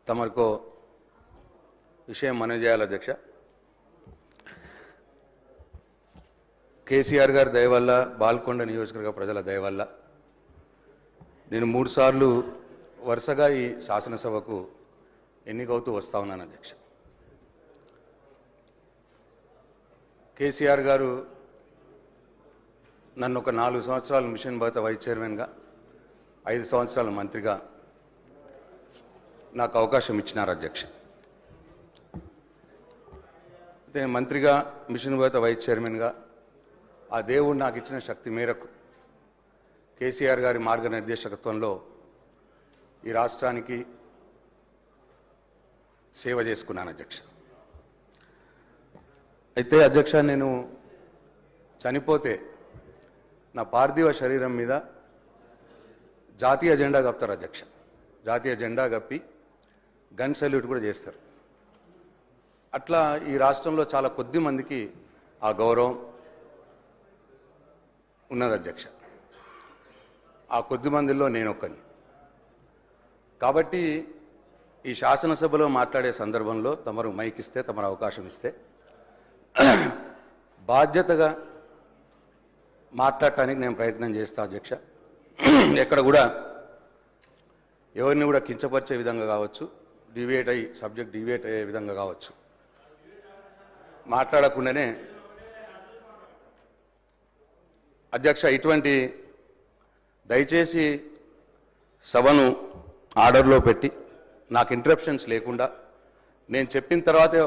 తమకు విషయం మనవి చేయాలి అధ్యక్ష. కేసీఆర్ గారి దయ వల్ల, బాల్కొండ నియోజకవర్గ ప్రజల దయ వల్ల నేను 3 సార్లు వరుసగా ఈ శాసనసభకు ఎన్నికవుతూ వస్తా ఉన్నాను అధ్యక్ష. కేసీఆర్ గారు నన్ను ఒక 4 సంవత్సరాలు మిషన్ భగత వైస్ చైర్మన్గా, 5 సంవత్సరాల మంత్రిగా నాకు అవకాశం ఇచ్చినారు అధ్యక్ష. నేను మంత్రిగా, మిషన్ భగత వైస్ చైర్మన్గా ఆ దేవుడు నాకు ఇచ్చిన శక్తి మేరకు కేసీఆర్ గారి మార్గనిర్దేశకత్వంలో ఈ రాష్ట్రానికి సేవ చేసుకున్నాను అధ్యక్ష. అయితే అధ్యక్ష, నేను చనిపోతే నా పార్థివ శరీరం మీద జాతీయ జెండా కప్తారు అధ్యక్ష. జాతీయ జెండా కప్పి గన్ సెల్యూట్ కూడా చేస్తారు. అట్లా ఈ రాష్ట్రంలో చాలా కొద్ది మందికి ఆ గౌరవం ఉన్నది అధ్యక్ష. ఆ కొద్ది మందిలో నేను ఒక్కని. కాబట్టి ఈ శాసనసభలో మాట్లాడే సందర్భంలో తమరు మైక్ ఇస్తే, తమరు అవకాశం ఇస్తే బాధ్యతగా మాట్లాడటానికి నేను ప్రయత్నం చేస్తా అధ్యక్ష. ఎక్కడ కూడా ఎవరిని కూడా కించపరిచే విధంగా కావచ్చు, సబ్జెక్ట్ డివేట్ అయ్యే విధంగా కావచ్చు మాట్లాడకుండానే అధ్యక్ష, ఇటువంటి దయచేసి సభను ఆర్డర్లో పెట్టి నాకు ఇంటరప్షన్స్ లేకుండా నేను చెప్పిన తర్వాతే